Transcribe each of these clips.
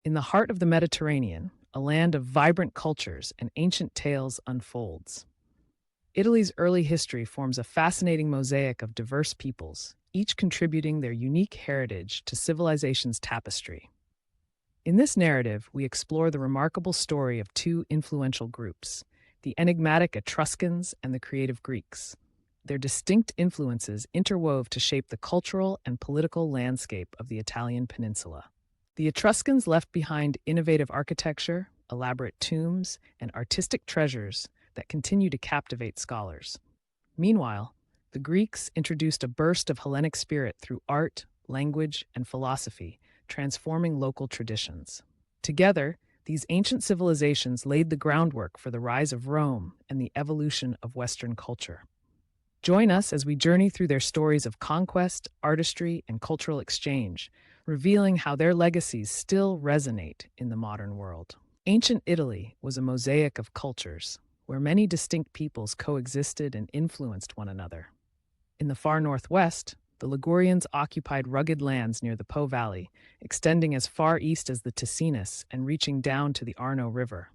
In the heart of the Mediterranean, a land of vibrant cultures and ancient tales unfolds. Italy's early history forms a fascinating mosaic of diverse peoples, each contributing their unique heritage to civilization's tapestry. In this narrative, we explore the remarkable story of two influential groups, the enigmatic Etruscans and the creative Greeks. Their distinct influences interwove to shape the cultural and political landscape of the Italian peninsula. The Etruscans left behind innovative architecture, elaborate tombs, and artistic treasures that continue to captivate scholars. Meanwhile, the Greeks introduced a burst of Hellenic spirit through art, language, and philosophy, transforming local traditions. Together, these ancient civilizations laid the groundwork for the rise of Rome and the evolution of Western culture. Join us as we journey through their stories of conquest, artistry, and cultural exchange, revealing how their legacies still resonate in the modern world. Ancient Italy was a mosaic of cultures, where many distinct peoples coexisted and influenced one another. In the far northwest, the Ligurians occupied rugged lands near the Po Valley, extending as far east as the Ticinus and reaching down to the Arno River.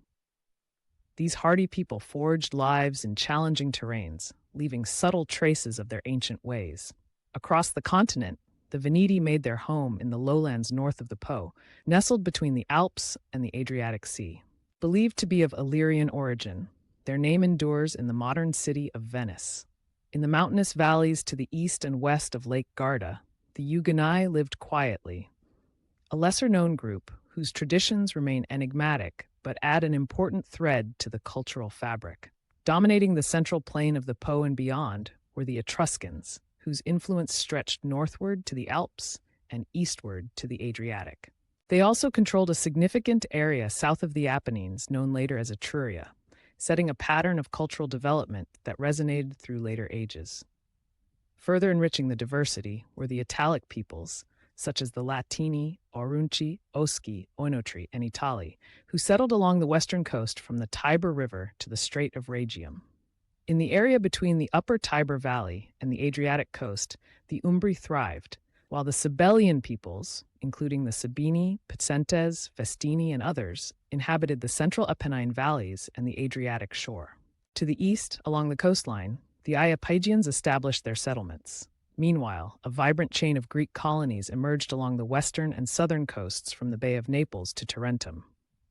These hardy people forged lives in challenging terrains, leaving subtle traces of their ancient ways. Across the continent, the Veneti made their home in the lowlands north of the Po, nestled between the Alps and the Adriatic Sea. Believed to be of Illyrian origin, their name endures in the modern city of Venice. In the mountainous valleys to the east and west of Lake Garda, the Euganei lived quietly, a lesser-known group whose traditions remain enigmatic but add an important thread to the cultural fabric. Dominating the central plain of the Po and beyond were the Etruscans, whose influence stretched northward to the Alps and eastward to the Adriatic. They also controlled a significant area south of the Apennines, known later as Etruria, setting a pattern of cultural development that resonated through later ages. Further enriching the diversity were the Italic peoples, such as the Latini, Aurunci, Osci, Oinotri, and Itali, who settled along the western coast from the Tiber River to the Strait of Rhegium. In the area between the upper Tiber Valley and the Adriatic coast, the Umbri thrived, while the Sabellian peoples, including the Sabini, Picentes, Vestini, and others, inhabited the central Apennine valleys and the Adriatic shore. To the east, along the coastline, the Iapygians established their settlements. Meanwhile, a vibrant chain of Greek colonies emerged along the western and southern coasts from the Bay of Naples to Tarentum.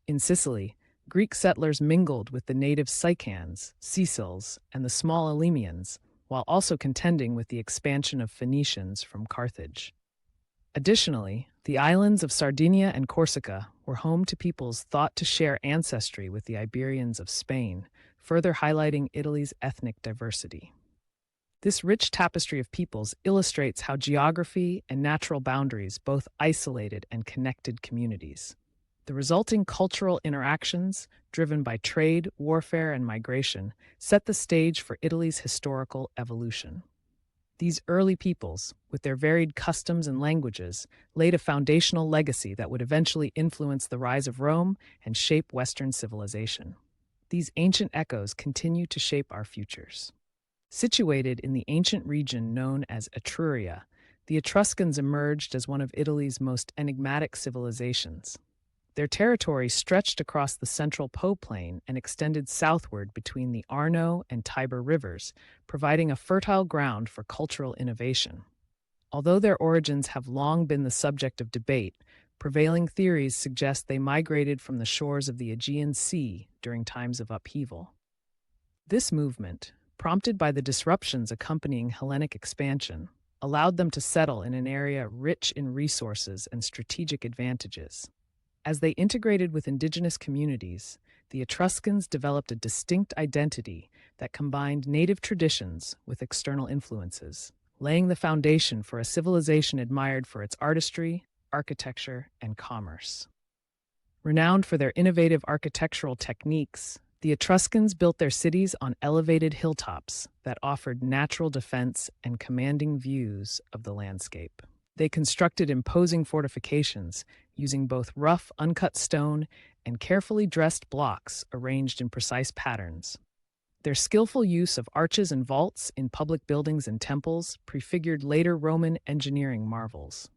In Sicily, Greek settlers mingled with the native Sicans, Sicils, and the small Elymians, while also contending with the expansion of Phoenicians from Carthage. Additionally, the islands of Sardinia and Corsica were home to peoples thought to share ancestry with the Iberians of Spain, further highlighting Italy's ethnic diversity. This rich tapestry of peoples illustrates how geography and natural boundaries both isolated and connected communities. The resulting cultural interactions, driven by trade, warfare, and migration, set the stage for Italy's historical evolution. These early peoples, with their varied customs and languages, laid a foundational legacy that would eventually influence the rise of Rome and shape Western civilization. These ancient echoes continue to shape our futures. Situated in the ancient region known as Etruria, the Etruscans emerged as one of Italy's most enigmatic civilizations. Their territory stretched across the central Po plain and extended southward between the Arno and Tiber rivers, providing a fertile ground for cultural innovation. Although their origins have long been the subject of debate, prevailing theories suggest they migrated from the shores of the Aegean Sea during times of upheaval. This movement, prompted by the disruptions accompanying Hellenic expansion, allowed them to settle in an area rich in resources and strategic advantages. As they integrated with indigenous communities, the Etruscans developed a distinct identity that combined native traditions with external influences, laying the foundation for a civilization admired for its artistry, architecture, and commerce. Renowned for their innovative architectural techniques, the Etruscans built their cities on elevated hilltops that offered natural defense and commanding views of the landscape. They constructed imposing fortifications using both rough, uncut stone and carefully dressed blocks arranged in precise patterns. Their skillful use of arches and vaults in public buildings and temples prefigured later Roman engineering marvels.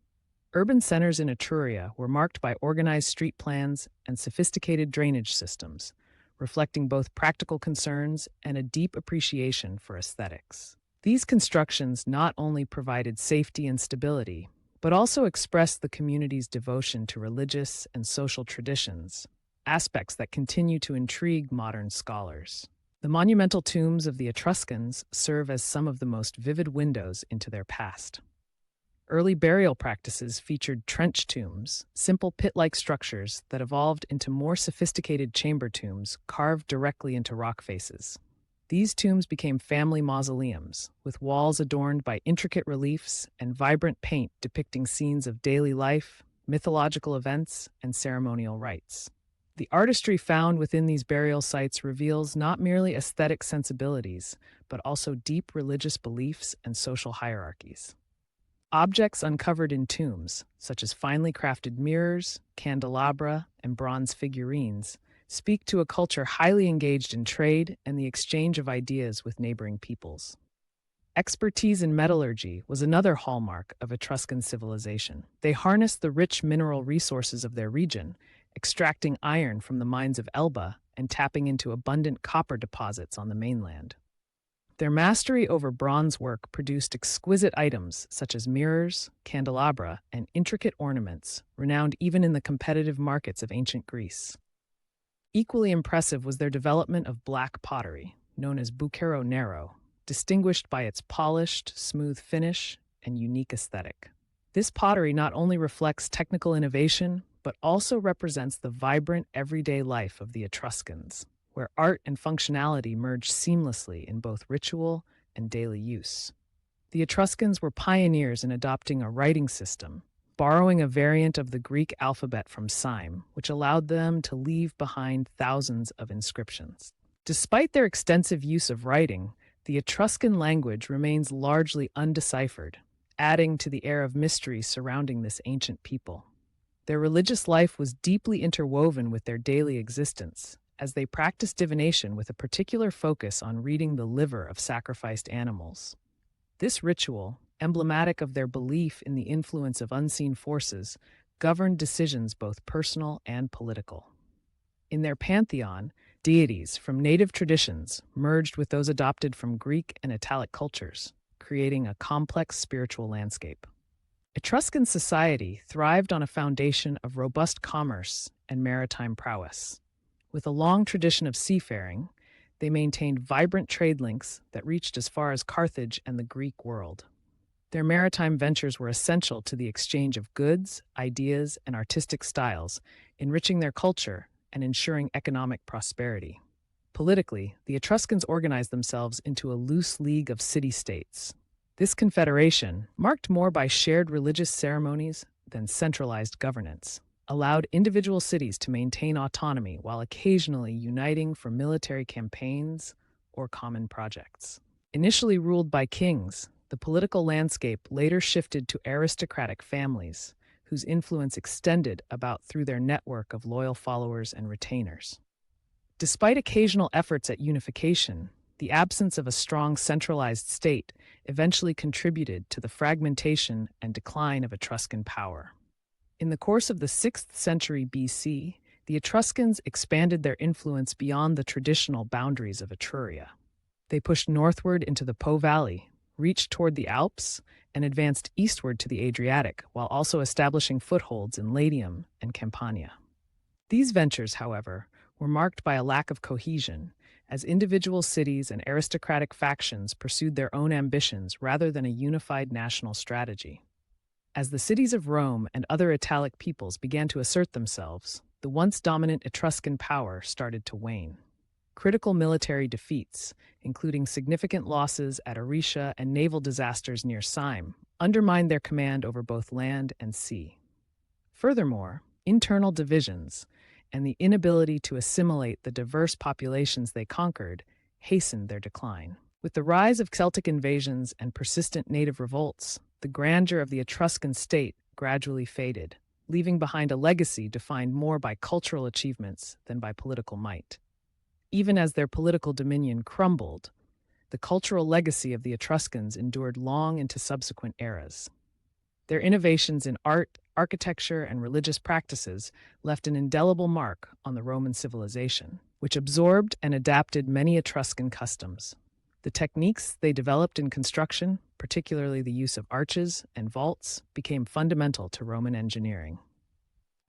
Urban centers in Etruria were marked by organized street plans and sophisticated drainage systems, reflecting both practical concerns and a deep appreciation for aesthetics. These constructions not only provided safety and stability, but also expressed the community's devotion to religious and social traditions, aspects that continue to intrigue modern scholars. The monumental tombs of the Etruscans serve as some of the most vivid windows into their past. Early burial practices featured trench tombs, simple pit-like structures that evolved into more sophisticated chamber tombs carved directly into rock faces. These tombs became family mausoleums, with walls adorned by intricate reliefs and vibrant paint depicting scenes of daily life, mythological events, and ceremonial rites. The artistry found within these burial sites reveals not merely aesthetic sensibilities, but also deep religious beliefs and social hierarchies. Objects uncovered in tombs, such as finely crafted mirrors, candelabra, and bronze figurines, speak to a culture highly engaged in trade and the exchange of ideas with neighboring peoples. Expertise in metallurgy was another hallmark of Etruscan civilization. They harnessed the rich mineral resources of their region, extracting iron from the mines of Elba and tapping into abundant copper deposits on the mainland. Their mastery over bronze work produced exquisite items such as mirrors, candelabra, and intricate ornaments, renowned even in the competitive markets of ancient Greece. Equally impressive was their development of black pottery, known as bucero nero, distinguished by its polished, smooth finish and unique aesthetic. This pottery not only reflects technical innovation, but also represents the vibrant everyday life of the Etruscans, where art and functionality merged seamlessly in both ritual and daily use. The Etruscans were pioneers in adopting a writing system, borrowing a variant of the Greek alphabet from Sime, which allowed them to leave behind thousands of inscriptions. Despite their extensive use of writing, the Etruscan language remains largely undeciphered, adding to the air of mystery surrounding this ancient people. Their religious life was deeply interwoven with their daily existence, as they practiced divination with a particular focus on reading the liver of sacrificed animals. This ritual, emblematic of their belief in the influence of unseen forces, governed decisions both personal and political. In their pantheon, deities from native traditions merged with those adopted from Greek and Italic cultures, creating a complex spiritual landscape. Etruscan society thrived on a foundation of robust commerce and maritime prowess. With a long tradition of seafaring, they maintained vibrant trade links that reached as far as Carthage and the Greek world. Their maritime ventures were essential to the exchange of goods, ideas, and artistic styles, enriching their culture and ensuring economic prosperity. Politically, the Etruscans organized themselves into a loose league of city-states. This confederation, marked more by shared religious ceremonies than centralized governance, allowed individual cities to maintain autonomy while occasionally uniting for military campaigns or common projects. Initially ruled by kings, the political landscape later shifted to aristocratic families, whose influence extended about through their network of loyal followers and retainers. Despite occasional efforts at unification, the absence of a strong centralized state eventually contributed to the fragmentation and decline of Etruscan power. In the course of the 6th century BC, the Etruscans expanded their influence beyond the traditional boundaries of Etruria. They pushed northward into the Po Valley, reached toward the Alps, and advanced eastward to the Adriatic, while also establishing footholds in Latium and Campania. These ventures, however, were marked by a lack of cohesion, as individual cities and aristocratic factions pursued their own ambitions rather than a unified national strategy. As the cities of Rome and other Italic peoples began to assert themselves, the once dominant Etruscan power started to wane. Critical military defeats, including significant losses at Aricia and naval disasters near Syme, undermined their command over both land and sea. Furthermore, internal divisions and the inability to assimilate the diverse populations they conquered hastened their decline. With the rise of Celtic invasions and persistent native revolts, the grandeur of the Etruscan state gradually faded, leaving behind a legacy defined more by cultural achievements than by political might. Even as their political dominion crumbled, the cultural legacy of the Etruscans endured long into subsequent eras. Their innovations in art, architecture, and religious practices left an indelible mark on the Roman civilization, which absorbed and adapted many Etruscan customs. The techniques they developed in construction, particularly the use of arches and vaults, became fundamental to Roman engineering.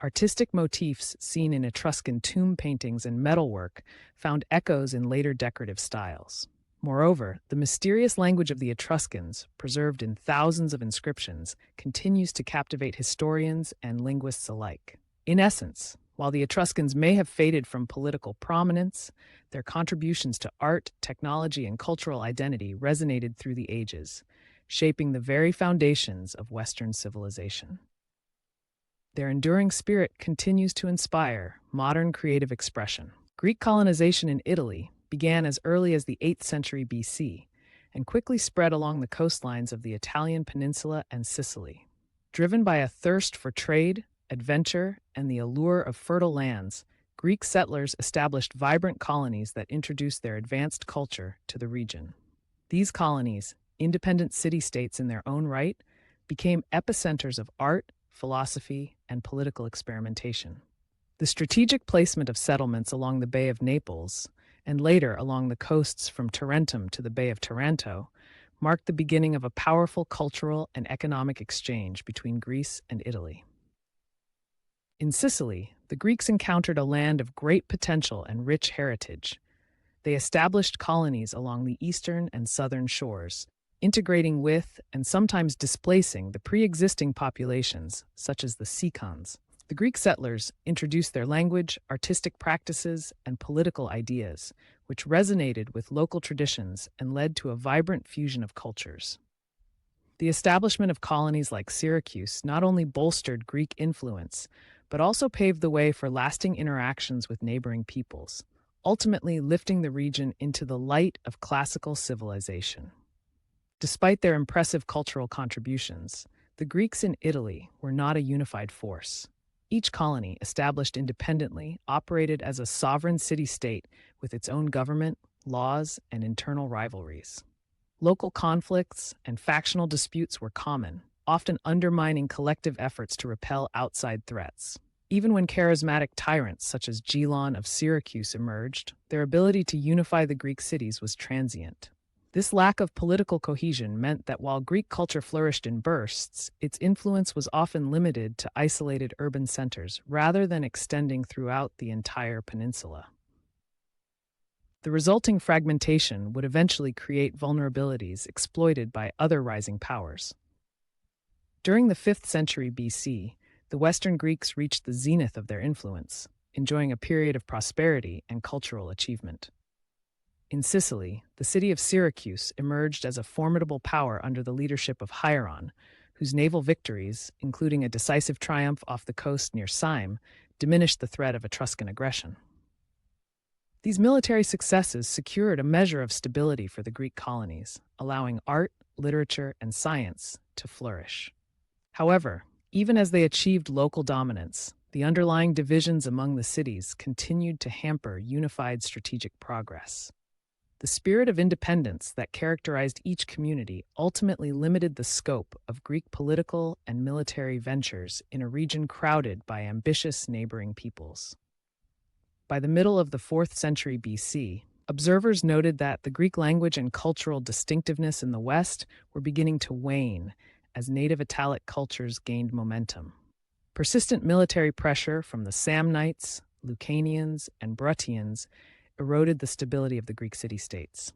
Artistic motifs seen in Etruscan tomb paintings and metalwork found echoes in later decorative styles. Moreover, the mysterious language of the Etruscans, preserved in thousands of inscriptions, continues to captivate historians and linguists alike. In essence, while the Etruscans may have faded from political prominence, their contributions to art, technology, and cultural identity resonated through the ages, shaping the very foundations of Western civilization. Their enduring spirit continues to inspire modern creative expression. Greek colonization in Italy began as early as the 8th century BC and quickly spread along the coastlines of the Italian peninsula and Sicily. Driven by a thirst for trade, adventure, and the allure of fertile lands, Greek settlers established vibrant colonies that introduced their advanced culture to the region. These colonies, independent city-states in their own right, became epicenters of art, philosophy, and political experimentation. The strategic placement of settlements along the Bay of Naples, and later along the coasts from Tarentum to the Bay of Taranto, marked the beginning of a powerful cultural and economic exchange between Greece and Italy. In Sicily, the Greeks encountered a land of great potential and rich heritage. They established colonies along the eastern and southern shores, integrating with and sometimes displacing the pre-existing populations, such as the Sicans. The Greek settlers introduced their language, artistic practices, and political ideas, which resonated with local traditions and led to a vibrant fusion of cultures. The establishment of colonies like Syracuse not only bolstered Greek influence, but also paved the way for lasting interactions with neighboring peoples, ultimately lifting the region into the light of classical civilization. Despite their impressive cultural contributions, the Greeks in Italy were not a unified force. Each colony, established independently, operated as a sovereign city-state with its own government, laws, and internal rivalries. Local conflicts and factional disputes were common, often undermining collective efforts to repel outside threats. Even when charismatic tyrants such as Gelon of Syracuse emerged, their ability to unify the Greek cities was transient. This lack of political cohesion meant that while Greek culture flourished in bursts, its influence was often limited to isolated urban centers rather than extending throughout the entire peninsula. The resulting fragmentation would eventually create vulnerabilities exploited by other rising powers. During the 5th century BC, the Western Greeks reached the zenith of their influence, enjoying a period of prosperity and cultural achievement. In Sicily, the city of Syracuse emerged as a formidable power under the leadership of Hieron, whose naval victories, including a decisive triumph off the coast near Syme, diminished the threat of Etruscan aggression. These military successes secured a measure of stability for the Greek colonies, allowing art, literature, and science to flourish. However, even as they achieved local dominance, the underlying divisions among the cities continued to hamper unified strategic progress. The spirit of independence that characterized each community ultimately limited the scope of Greek political and military ventures in a region crowded by ambitious neighboring peoples. By the middle of the 4th century BC, observers noted that the Greek language and cultural distinctiveness in the West were beginning to wane as native Italic cultures gained momentum. Persistent military pressure from the Samnites, Lucanians, and Bruttians eroded the stability of the Greek city-states.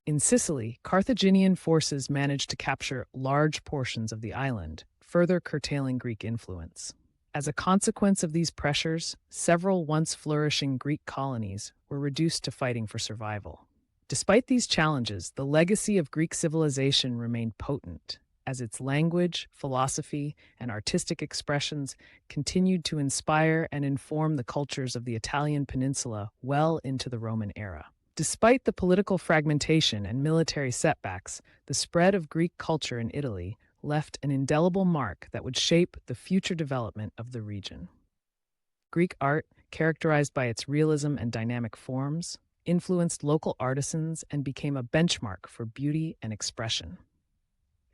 In Sicily, Carthaginian forces managed to capture large portions of the island, further curtailing Greek influence. As a consequence of these pressures, several once flourishing Greek colonies were reduced to fighting for survival. Despite these challenges, the legacy of Greek civilization remained potent, as its language, philosophy, and artistic expressions continued to inspire and inform the cultures of the Italian peninsula well into the Roman era. Despite the political fragmentation and military setbacks, the spread of Greek culture in Italy left an indelible mark that would shape the future development of the region. Greek art, characterized by its realism and dynamic forms, influenced local artisans and became a benchmark for beauty and expression.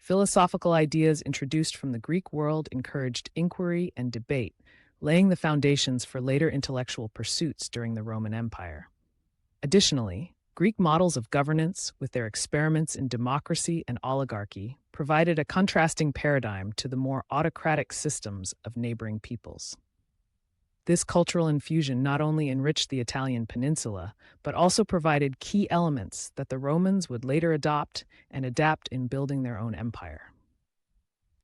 Philosophical ideas introduced from the Greek world encouraged inquiry and debate, laying the foundations for later intellectual pursuits during the Roman Empire. Additionally, Greek models of governance, with their experiments in democracy and oligarchy, provided a contrasting paradigm to the more autocratic systems of neighboring peoples. This cultural infusion not only enriched the Italian peninsula, but also provided key elements that the Romans would later adopt and adapt in building their own empire.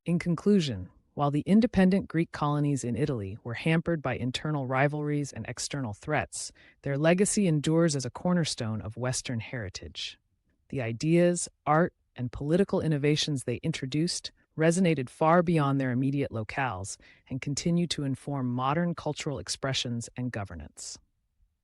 In conclusion, while the independent Greek colonies in Italy were hampered by internal rivalries and external threats, their legacy endures as a cornerstone of Western heritage. The ideas, art, and political innovations they introduced resonated far beyond their immediate locales and continue to inform modern cultural expressions and governance.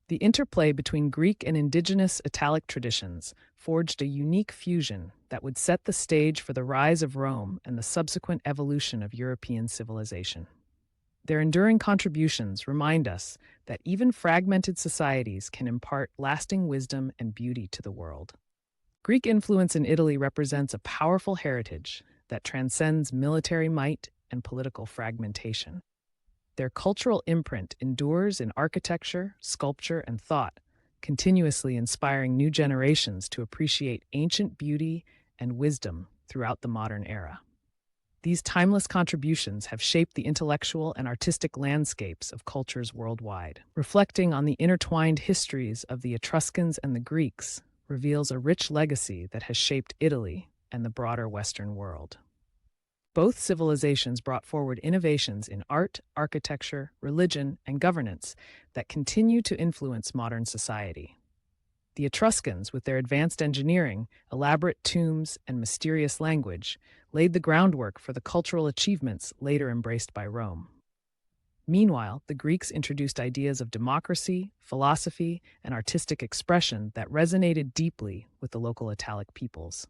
The interplay between Greek and indigenous Italic traditions forged a unique fusion that would set the stage for the rise of Rome and the subsequent evolution of European civilization. Their enduring contributions remind us that even fragmented societies can impart lasting wisdom and beauty to the world. Greek influence in Italy represents a powerful heritage that transcends military might and political fragmentation. Their cultural imprint endures in architecture, sculpture, and thought, continuously inspiring new generations to appreciate ancient beauty and wisdom throughout the modern era. These timeless contributions have shaped the intellectual and artistic landscapes of cultures worldwide. Reflecting on the intertwined histories of the Etruscans and the Greeks reveals a rich legacy that has shaped Italy and the broader Western world. Both civilizations brought forward innovations in art, architecture, religion, and governance that continue to influence modern society. The Etruscans, with their advanced engineering, elaborate tombs, and mysterious language, laid the groundwork for the cultural achievements later embraced by Rome. Meanwhile, the Greeks introduced ideas of democracy, philosophy, and artistic expression that resonated deeply with the local Italic peoples.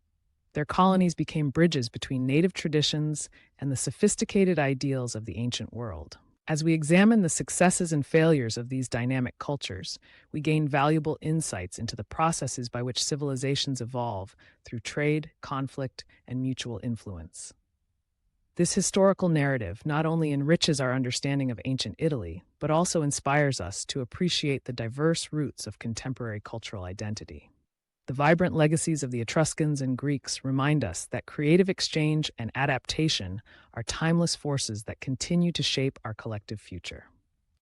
Their colonies became bridges between native traditions and the sophisticated ideals of the ancient world. As we examine the successes and failures of these dynamic cultures, we gain valuable insights into the processes by which civilizations evolve through trade, conflict, and mutual influence. This historical narrative not only enriches our understanding of ancient Italy, but also inspires us to appreciate the diverse roots of contemporary cultural identity. The vibrant legacies of the Etruscans and Greeks remind us that creative exchange and adaptation are timeless forces that continue to shape our collective future.